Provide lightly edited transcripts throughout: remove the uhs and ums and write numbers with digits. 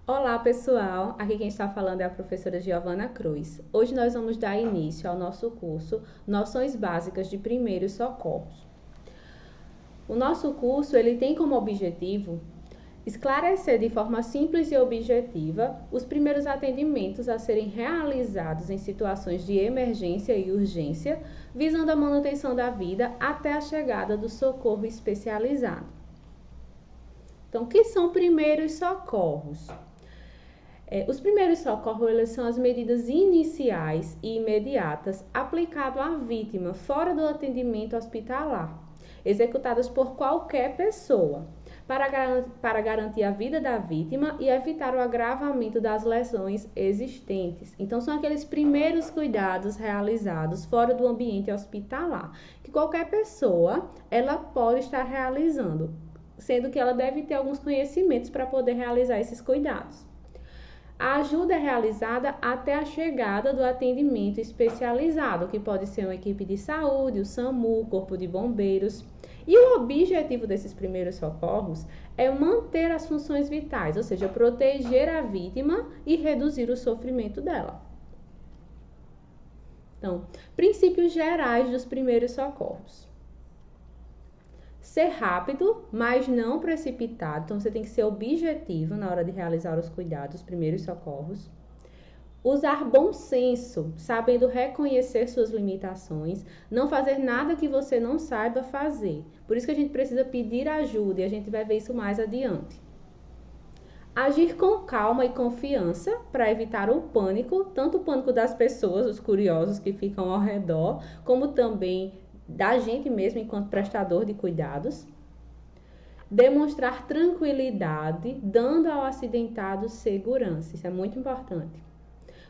Olá, pessoal! Aqui quem está falando é a professora Giovana Cruz. Hoje nós vamos dar início ao nosso curso Noções Básicas de Primeiros Socorros. O nosso curso ele tem como objetivo esclarecer de forma simples e objetiva os primeiros atendimentos a serem realizados em situações de emergência e urgência, visando a manutenção da vida até a chegada do socorro especializado. Então, o que são primeiros socorros? Os primeiros socorros eles são as medidas iniciais e imediatas aplicadas à vítima fora do atendimento hospitalar, executadas por qualquer pessoa, para garantir a vida da vítima e evitar o agravamento das lesões existentes. Então, são aqueles primeiros cuidados realizados fora do ambiente hospitalar, que qualquer pessoa ela pode estar realizando, sendo que ela deve ter alguns conhecimentos para poder realizar esses cuidados. A ajuda é realizada até a chegada do atendimento especializado, que pode ser uma equipe de saúde, o SAMU, o Corpo de Bombeiros. E o objetivo desses primeiros socorros é manter as funções vitais, ou seja, proteger a vítima e reduzir o sofrimento dela. Então, princípios gerais dos primeiros socorros. Ser rápido, mas não precipitado. Então, você tem que ser objetivo na hora de realizar os cuidados, os primeiros socorros. Usar bom senso, sabendo reconhecer suas limitações. Não fazer nada que você não saiba fazer. Por isso que a gente precisa pedir ajuda e a gente vai ver isso mais adiante. Agir com calma e confiança para evitar o pânico, tanto o pânico das pessoas, os curiosos que ficam ao redor, como também da gente mesmo enquanto prestador de cuidados. Demonstrar tranquilidade, dando ao acidentado segurança, isso é muito importante.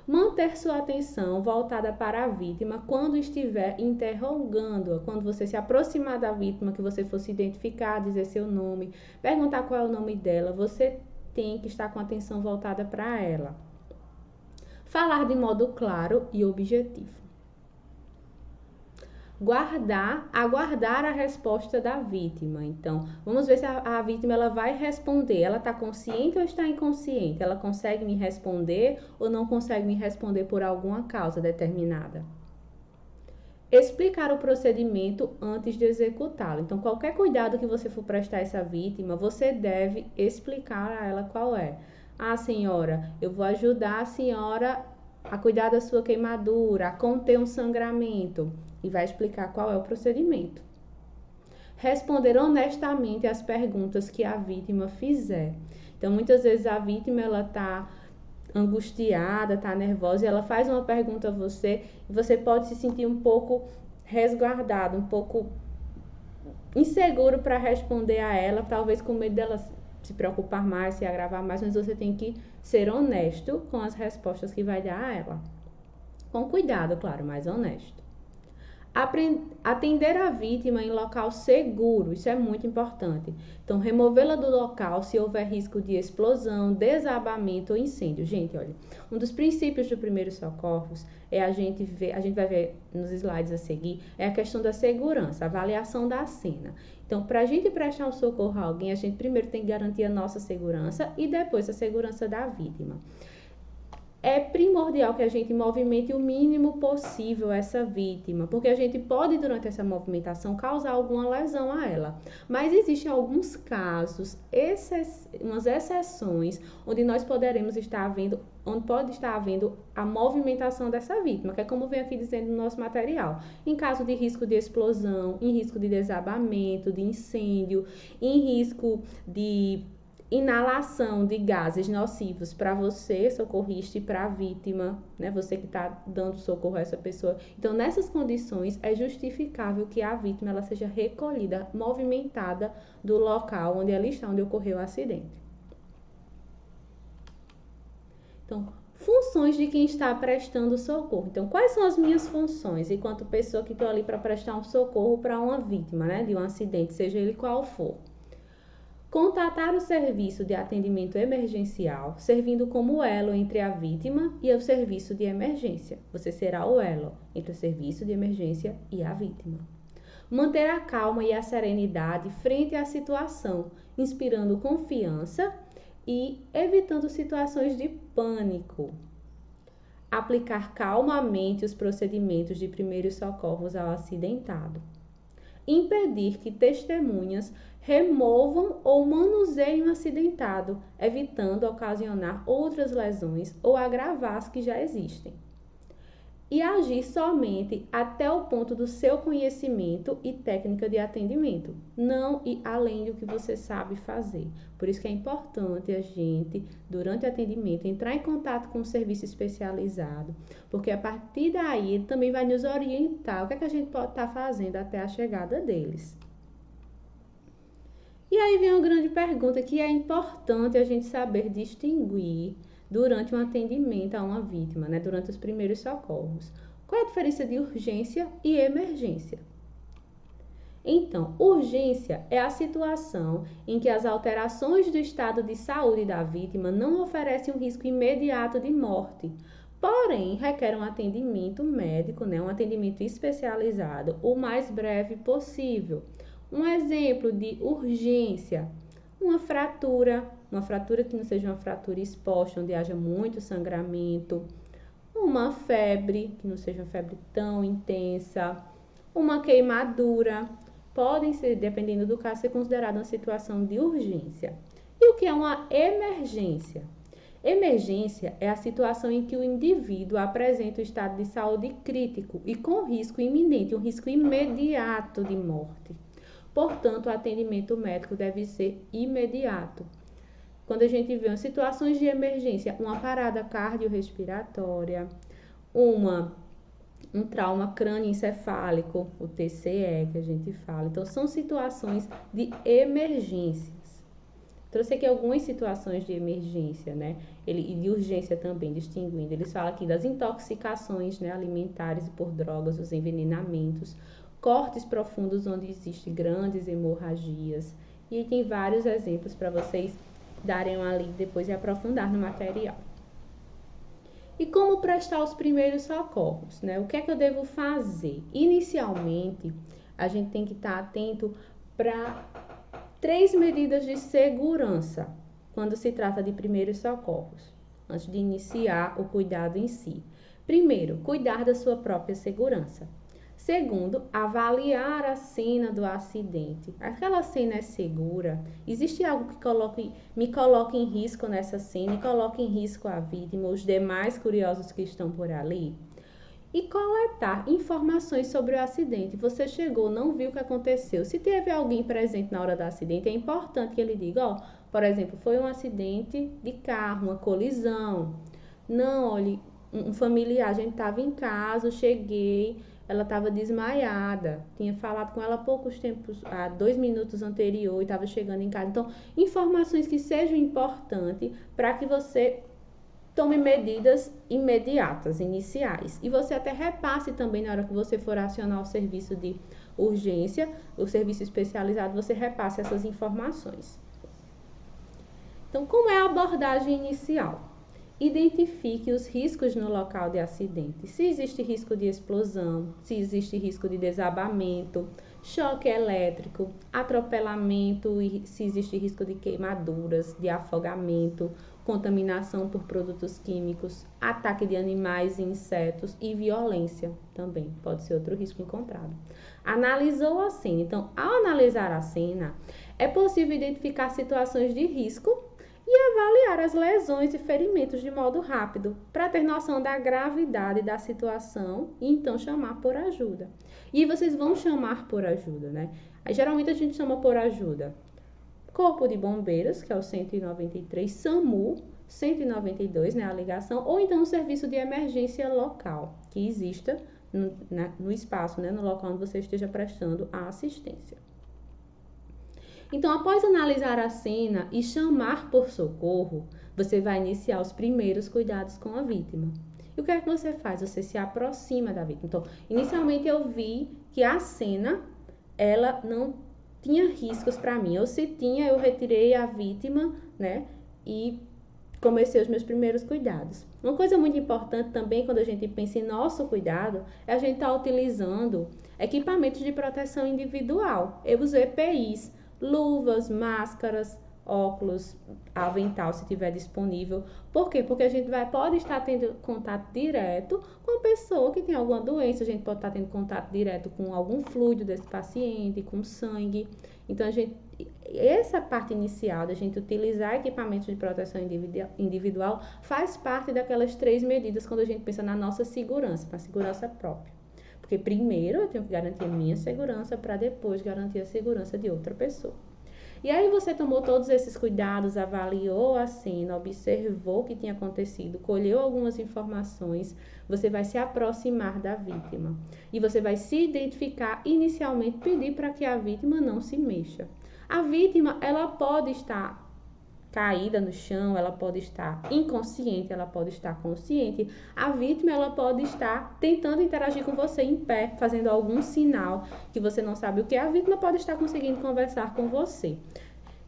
Manter sua atenção voltada para a vítima quando estiver interrogando-a, quando você se aproximar da vítima, que você for se identificar, dizer seu nome, perguntar qual é o nome dela, você tem que estar com a atenção voltada para ela. Falar de modo claro e objetivo. Aguardar a resposta da vítima. Então, vamos ver se a vítima ela vai responder. Ela está consciente ou está inconsciente? Ela consegue me responder ou não consegue me responder por alguma causa determinada? Explicar o procedimento antes de executá-lo. Então, qualquer cuidado que você for prestar a essa vítima, você deve explicar a ela qual é. Ah, senhora, eu vou ajudar a senhora a cuidar da sua queimadura, a conter um sangramento. E vai explicar qual é o procedimento. Responder honestamente às perguntas que a vítima fizer. Então, muitas vezes a vítima ela está angustiada, está nervosa e ela faz uma pergunta a você e você pode se sentir um pouco resguardado, um pouco inseguro para responder a ela, talvez com medo dela se preocupar mais, se agravar mais, mas você tem que ser honesto com as respostas que vai dar a ela. Com cuidado, claro, mas honesto. Atender a vítima em local seguro, isso é muito importante. Então, removê-la do local se houver risco de explosão, desabamento ou incêndio. Gente, olha, um dos princípios do primeiros socorros é a gente vai ver nos slides a seguir, é a questão da segurança, a avaliação da cena. Então, para a gente prestar um socorro a alguém, a gente primeiro tem que garantir a nossa segurança e depois a segurança da vítima. É primordial que a gente movimente o mínimo possível essa vítima, porque a gente pode, durante essa movimentação, causar alguma lesão a ela. Mas existem alguns casos, umas exceções, onde nós poderemos estar vendo, onde pode estar havendo a movimentação dessa vítima, que é como vem aqui dizendo no nosso material. Em caso de risco de explosão, em risco de desabamento, de incêndio, em risco de inalação de gases nocivos para você, socorrista, e para a vítima, né? Você que está dando socorro a essa pessoa. Então, nessas condições, é justificável que a vítima ela seja recolhida, movimentada do local onde ela está, onde ocorreu o acidente. Então, funções de quem está prestando socorro. Então, quais são as minhas funções enquanto pessoa que estou ali para prestar um socorro para uma vítima, né? De um acidente, seja ele qual for. Contatar o serviço de atendimento emergencial, servindo como elo entre a vítima e o serviço de emergência. Você será o elo entre o serviço de emergência e a vítima. Manter a calma e a serenidade frente à situação, inspirando confiança e evitando situações de pânico. Aplicar calmamente os procedimentos de primeiros socorros ao acidentado. Impedir que testemunhas removam ou manuseiem o acidentado, evitando ocasionar outras lesões ou agravar as que já existem. E agir somente até o ponto do seu conhecimento e técnica de atendimento, não ir além do que você sabe fazer. Por isso que é importante a gente, durante o atendimento, entrar em contato com um serviço especializado, porque a partir daí ele também vai nos orientar o que é que a gente pode estar fazendo até a chegada deles. E aí vem uma grande pergunta que é importante a gente saber distinguir durante um atendimento a uma vítima, né? Durante os primeiros socorros. Qual é a diferença de urgência e emergência? Então, urgência é a situação em que as alterações do estado de saúde da vítima não oferecem um risco imediato de morte, porém requer um atendimento médico, né? Um atendimento especializado o mais breve possível. Um exemplo de urgência: uma fratura que não seja uma fratura exposta, onde haja muito sangramento, uma febre, que não seja uma febre tão intensa, uma queimadura, podem ser, dependendo do caso, ser considerada uma situação de urgência. E o que é uma emergência? Emergência é a situação em que o indivíduo apresenta o estado de saúde crítico e com risco iminente, um risco imediato de morte. Portanto, o atendimento médico deve ser imediato. Quando a gente vê situações de emergência, uma parada cardiorrespiratória, um trauma crânioencefálico, o TCE que a gente fala. Então, são situações de emergências. Trouxe aqui algumas situações de emergência, né? E de urgência também, distinguindo. Eles falam aqui das intoxicações, né, alimentares por drogas, os envenenamentos, cortes profundos onde existem grandes hemorragias. E tem vários exemplos para vocês darem uma lida depois e aprofundar no material. E como prestar os primeiros socorros, né? O que é que eu devo fazer? Inicialmente, a gente tem que estar atento para 3 medidas de segurança quando se trata de primeiros socorros, antes de iniciar o cuidado em si. Primeiro, cuidar da sua própria segurança. Segundo, avaliar a cena do acidente. Aquela cena é segura? Existe algo que me coloque em risco nessa cena e coloque em risco a vítima, os demais curiosos que estão por ali? E coletar informações sobre o acidente. Você chegou, não viu o que aconteceu. Se teve alguém presente na hora do acidente, é importante que ele diga, ó, por exemplo, foi um acidente de carro, uma colisão. Não, olhe, um familiar, a gente estava em casa, eu cheguei, ela estava desmaiada, tinha falado com ela há poucos tempos, há 2 minutos anterior, e estava chegando em casa. Então, informações que sejam importantes para que você tome medidas imediatas, iniciais. E você até repasse também na hora que você for acionar o serviço de urgência, o serviço especializado, você repasse essas informações. Então, como é a abordagem inicial? Identifique os riscos no local de acidente. Se existe risco de explosão, se existe risco de desabamento, choque elétrico, atropelamento e se existe risco de queimaduras, de afogamento, contaminação por produtos químicos, ataque de animais e insetos e violência também pode ser outro risco encontrado. Analisou a cena. Então, ao analisar a cena, é possível identificar situações de risco e avaliar as lesões e ferimentos de modo rápido, para ter noção da gravidade da situação e então chamar por ajuda. E vocês vão chamar por ajuda, né? Aí, geralmente a gente chama por ajuda Corpo de Bombeiros, que é o 193, SAMU, 192, né, a ligação, ou então o serviço de emergência local, que exista no espaço, né, no local onde você esteja prestando a assistência. Então, após analisar a cena e chamar por socorro, você vai iniciar os primeiros cuidados com a vítima. E o que é que você faz? Você se aproxima da vítima. Então, inicialmente eu vi que a cena, ela não tinha riscos para mim. Ou se tinha, eu retirei a vítima, né? E comecei os meus primeiros cuidados. Uma coisa muito importante também, quando a gente pensa em nosso cuidado, é a gente estar utilizando equipamentos de proteção individual, os EPIs, luvas, máscaras, óculos, avental se tiver disponível. Por quê? Porque a gente pode estar tendo contato direto com a pessoa que tem alguma doença, a gente pode estar tendo contato direto com algum fluido desse paciente, com sangue. Então, essa parte inicial da gente utilizar equipamentos de proteção individual faz parte daquelas 3 medidas quando a gente pensa na nossa segurança, na segurança própria. Porque primeiro eu tenho que garantir a minha segurança para depois garantir a segurança de outra pessoa. E aí você tomou todos esses cuidados, avaliou a cena, observou o que tinha acontecido, colheu algumas informações, você vai se aproximar da vítima. E você vai se identificar inicialmente, pedir para que a vítima não se mexa. A vítima, ela pode estar caída no chão, ela pode estar inconsciente, ela pode estar consciente. A vítima, ela pode estar tentando interagir com você em pé, fazendo algum sinal que você não sabe o que é. A vítima pode estar conseguindo conversar com você.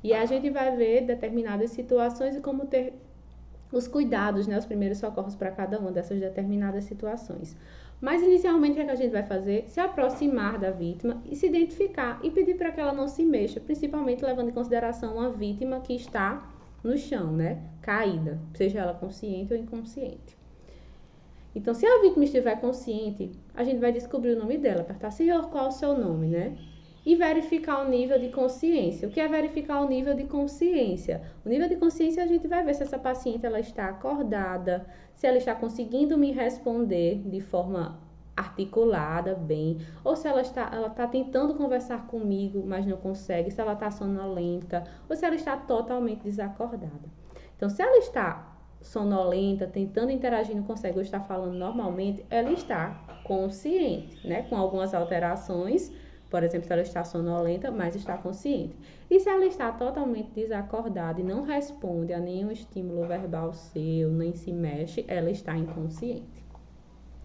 E a gente vai ver determinadas situações e como ter os cuidados, né, os primeiros socorros para cada uma dessas determinadas situações. Mas inicialmente o que a gente vai fazer? Se aproximar da vítima e se identificar e pedir para que ela não se mexa, principalmente levando em consideração uma vítima que está no chão, né? Caída, seja ela consciente ou inconsciente. Então, se a vítima estiver consciente, a gente vai descobrir o nome dela, apertar, senhor, qual é o seu nome, né? E verificar o nível de consciência. O que é verificar o nível de consciência? O nível de consciência a gente vai ver se essa paciente ela está acordada, se ela está conseguindo me responder de forma articulada, bem, ou se ela está tentando conversar comigo, mas não consegue, se ela está sonolenta, ou se ela está totalmente desacordada. Então, se ela está sonolenta, tentando interagir, não consegue, ou está falando normalmente, ela está consciente, né? Com algumas alterações, por exemplo, se ela está sonolenta, mas está consciente. E se ela está totalmente desacordada e não responde a nenhum estímulo verbal seu, nem se mexe, ela está inconsciente.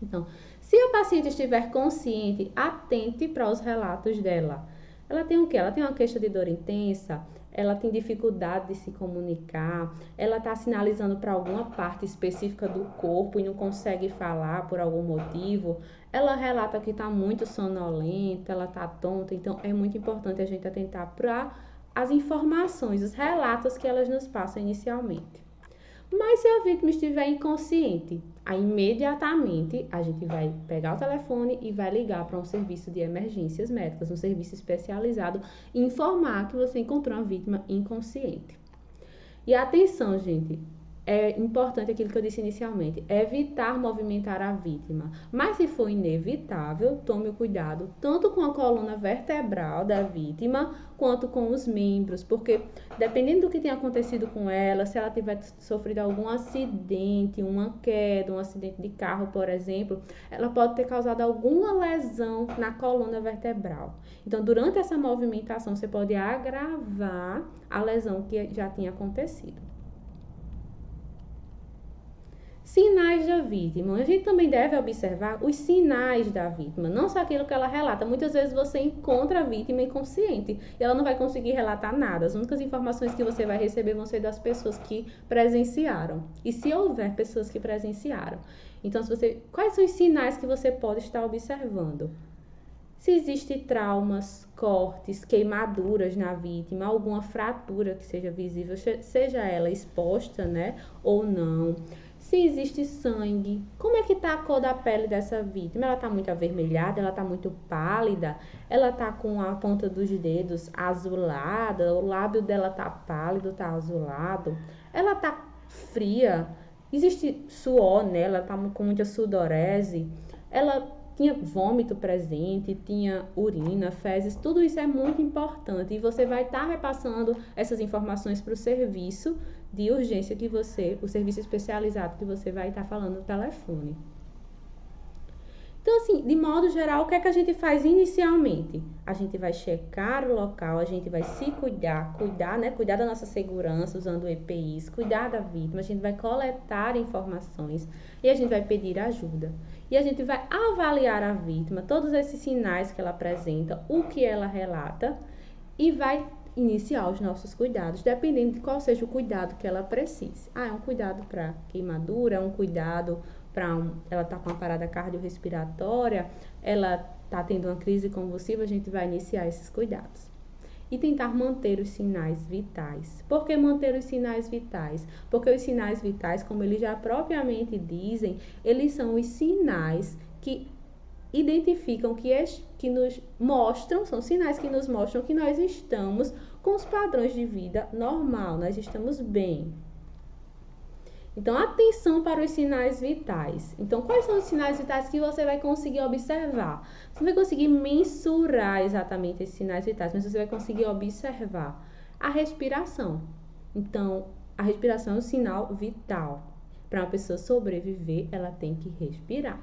Então, se a paciente estiver consciente, atente para os relatos dela. Ela tem o quê? Ela tem uma queixa de dor intensa, ela tem dificuldade de se comunicar, ela está sinalizando para alguma parte específica do corpo e não consegue falar por algum motivo, ela relata que está muito sonolenta, ela está tonta, então é muito importante a gente atentar para as informações, os relatos que elas nos passam inicialmente. Mas se a vítima estiver inconsciente, aí imediatamente a gente vai pegar o telefone e vai ligar para um serviço de emergências médicas, um serviço especializado, e informar que você encontrou uma vítima inconsciente. E atenção, gente, é importante aquilo que eu disse inicialmente, evitar movimentar a vítima. Mas se for inevitável, tome o cuidado tanto com a coluna vertebral da vítima, quanto com os membros, porque dependendo do que tenha acontecido com ela, se ela tiver sofrido algum acidente, uma queda, um acidente de carro, por exemplo, ela pode ter causado alguma lesão na coluna vertebral. Então, durante essa movimentação, você pode agravar a lesão que já tinha acontecido. Sinais da vítima. A gente também deve observar os sinais da vítima, não só aquilo que ela relata. Muitas vezes você encontra a vítima inconsciente e ela não vai conseguir relatar nada. As únicas informações que você vai receber vão ser das pessoas que presenciaram. E se houver pessoas que presenciaram. Então, quais são os sinais que você pode estar observando? Se existem traumas, cortes, queimaduras na vítima, alguma fratura que seja visível, seja ela exposta, né, ou não. Se existe sangue, como é que tá a cor da pele dessa vítima? Ela tá muito avermelhada, ela tá muito pálida, ela tá com a ponta dos dedos azulada, o lábio dela tá pálido, tá azulado, ela tá fria, existe suor nela, ela tá com muita sudorese, ela tinha vômito presente, tinha urina, fezes, tudo isso é muito importante e você vai estar repassando essas informações para o serviço de urgência o serviço especializado que você vai estar falando no telefone. Então, assim, de modo geral, o que é que a gente faz inicialmente? A gente vai checar o local, a gente vai se cuidar, né? Cuidar da nossa segurança usando EPIs, cuidar da vítima, a gente vai coletar informações e a gente vai pedir ajuda. E a gente vai avaliar a vítima, todos esses sinais que ela apresenta, o que ela relata e vai iniciar os nossos cuidados, dependendo de qual seja o cuidado que ela precise. É um cuidado para queimadura, é um cuidado para ela tá com uma parada cardiorrespiratória, ela tá tendo uma crise convulsiva, a gente vai iniciar esses cuidados. e tentar manter os sinais vitais. Por que manter os sinais vitais? Porque os sinais vitais, como eles já propriamente dizem, eles são os sinais que identificam, que nos mostram, são sinais que nos mostram que nós estamos com os padrões de vida normal, nós estamos bem. Então, atenção para os sinais vitais. Então, quais são os sinais vitais que você vai conseguir observar? Você não vai conseguir mensurar exatamente esses sinais vitais, mas você vai conseguir observar a respiração. Então, a respiração é um sinal vital. Para uma pessoa sobreviver, ela tem que respirar.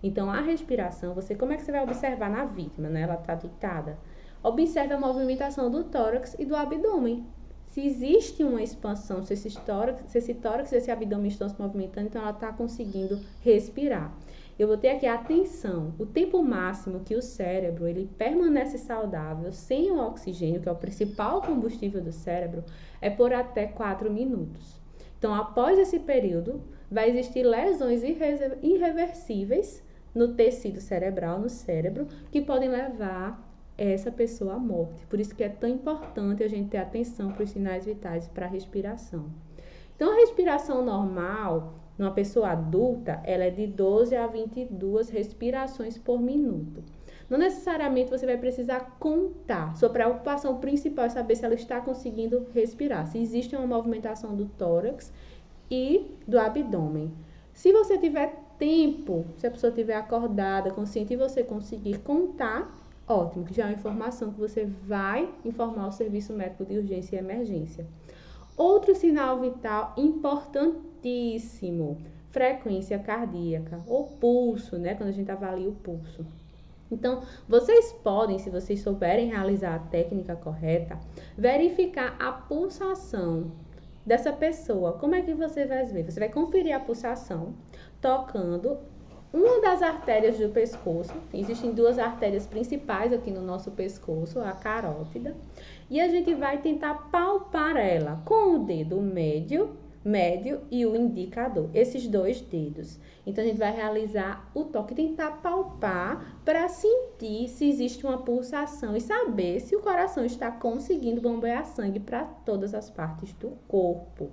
Então, a respiração, como é que você vai observar na vítima, né? Ela está deitada. Observe a movimentação do tórax e do abdômen. Se existe uma expansão, se esse tórax e esse abdômen estão se movimentando, então ela está conseguindo respirar. Eu vou ter aqui a atenção, o tempo máximo que o cérebro ele permanece saudável sem o oxigênio, que é o principal combustível do cérebro, é por até 4 minutos. Então, após esse período, vai existir lesões irreversíveis no tecido cerebral, no cérebro, que podem levar essa pessoa à morte. Por isso que é tão importante a gente ter atenção para os sinais vitais e para a respiração. Então, a respiração normal, numa pessoa adulta, ela é de 12 a 22 respirações por minuto. Não necessariamente você vai precisar contar. Sua preocupação principal é saber se ela está conseguindo respirar, se existe uma movimentação do tórax e do abdômen. Se você tiver tempo, se a pessoa estiver acordada, consciente e você conseguir contar, ótimo, que já é uma informação que você vai informar o serviço médico de urgência e emergência. Outro sinal vital importantíssimo, frequência cardíaca, ou pulso, né? Quando a gente avalia o pulso. Então, vocês podem, se vocês souberem realizar a técnica correta, verificar a pulsação dessa pessoa. Como é que você vai ver? Você vai conferir a pulsação tocando uma das artérias do pescoço. Existem duas artérias principais aqui no nosso pescoço, a carótida. E a gente vai tentar palpar ela com o dedo médio e o indicador, esses dois dedos. Então, a gente vai realizar o toque, tentar palpar para sentir se existe uma pulsação e saber se o coração está conseguindo bombear sangue para todas as partes do corpo.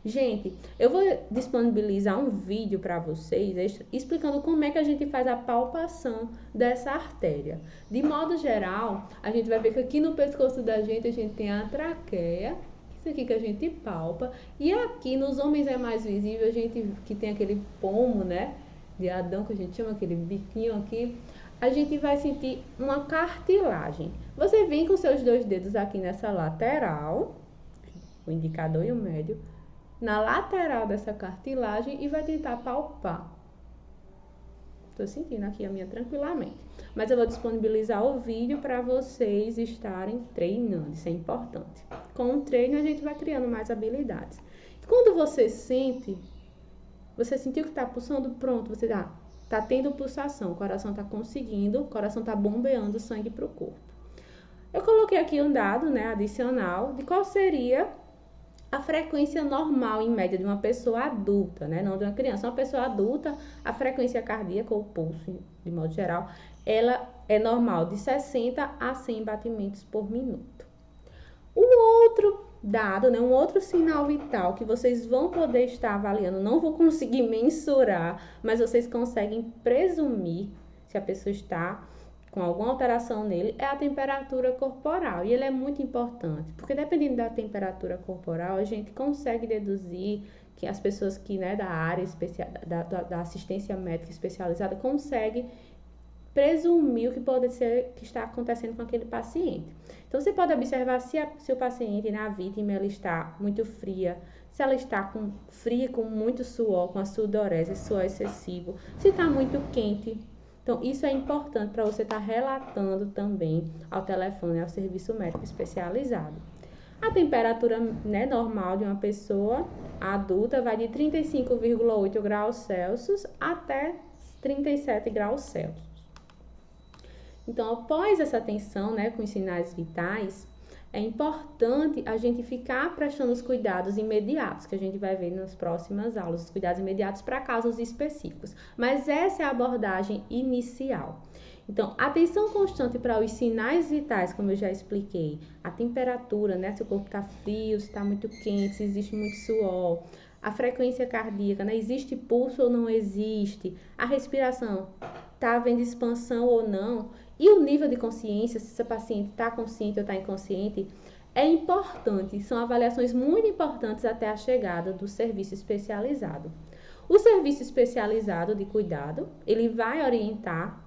Gente, eu vou disponibilizar um vídeo para vocês explicando como é que a gente faz a palpação dessa artéria. De modo geral, a gente vai ver que aqui no pescoço da gente a gente tem a traqueia, isso aqui que a gente palpa, e aqui nos homens é mais visível, a gente que tem aquele pomo, né, de Adão, que a gente chama aquele biquinho aqui, a gente vai sentir uma cartilagem. Você vem com seus dois dedos aqui nessa lateral, o indicador e o médio, na lateral dessa cartilagem e vai tentar palpar. Estou sentindo aqui a minha tranquilamente. Mas eu vou disponibilizar o vídeo para vocês estarem treinando, isso é importante. Com o treino a gente vai criando mais habilidades. Quando você sente, você sentiu que está pulsando, pronto, você está tendo pulsação, o coração está conseguindo, o coração está bombeando sangue para o corpo. Eu coloquei aqui um dado, né, adicional, de qual seria a frequência normal, em média, de uma pessoa adulta, né? Não de uma criança. Uma pessoa adulta, a frequência cardíaca, ou pulso, de modo geral, ela é normal de 60 a 100 batimentos por minuto. Um outro dado, né? Um outro sinal vital que vocês vão poder estar avaliando, não vou conseguir mensurar, mas vocês conseguem presumir se a pessoa está com alguma alteração nele, é a temperatura corporal. E ele é muito importante, porque dependendo da temperatura corporal, a gente consegue deduzir que as pessoas que, né, da área da assistência médica especializada conseguem presumir o que pode ser que está acontecendo com aquele paciente. Então, você pode observar se o paciente, né, a vítima, ela está muito fria, se ela está fria, com muito suor, com a sudorese, suor excessivo, se está muito quente. Então, isso é importante para você estar relatando também ao telefone, ao serviço médico especializado. A temperatura, né, normal de uma pessoa adulta vai de 35,8 graus Celsius até 37 graus Celsius. Então, após essa atenção, né, com os sinais vitais, é importante a gente ficar prestando os cuidados imediatos, que a gente vai ver nas próximas aulas, os cuidados imediatos para casos específicos. Mas essa é a abordagem inicial. Então, atenção constante para os sinais vitais, como eu já expliquei. A temperatura, né? Se o corpo está frio, se está muito quente, se existe muito suor. A frequência cardíaca, né? Existe pulso ou não existe? A respiração, está havendo expansão ou não? E o nível de consciência, se essa paciente está consciente ou está inconsciente, é importante. São avaliações muito importantes até a chegada do serviço especializado. O serviço especializado de cuidado, ele vai orientar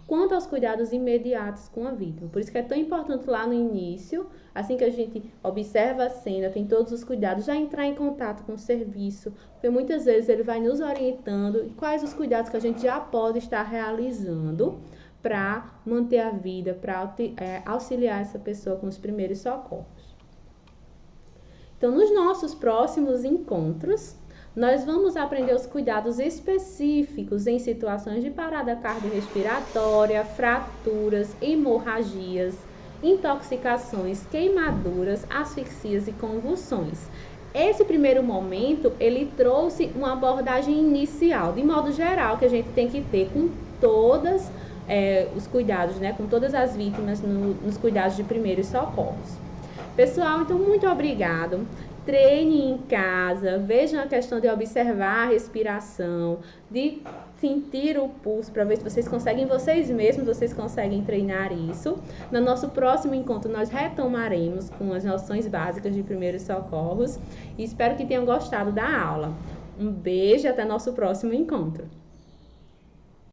quanto aos cuidados imediatos com a vítima. Por isso que é tão importante lá no início, assim que a gente observa a cena, tem todos os cuidados, já entrar em contato com o serviço, porque muitas vezes ele vai nos orientando quais os cuidados que a gente já pode estar realizando para manter a vida, para auxiliar essa pessoa com os primeiros socorros. Então, nos nossos próximos encontros, nós vamos aprender os cuidados específicos em situações de parada cardiorrespiratória, fraturas, hemorragias, intoxicações, queimaduras, asfixias e convulsões. Esse primeiro momento, ele trouxe uma abordagem inicial, de modo geral, que a gente tem que ter com todas os cuidados, né, com todas as vítimas nos cuidados de primeiros socorros. Pessoal, então muito obrigado. Treine em casa, vejam a questão de observar a respiração, de sentir o pulso para ver se vocês conseguem, vocês mesmos, vocês conseguem treinar isso. No nosso próximo encontro, nós retomaremos com as noções básicas de primeiros socorros e espero que tenham gostado da aula. Um beijo e até nosso próximo encontro.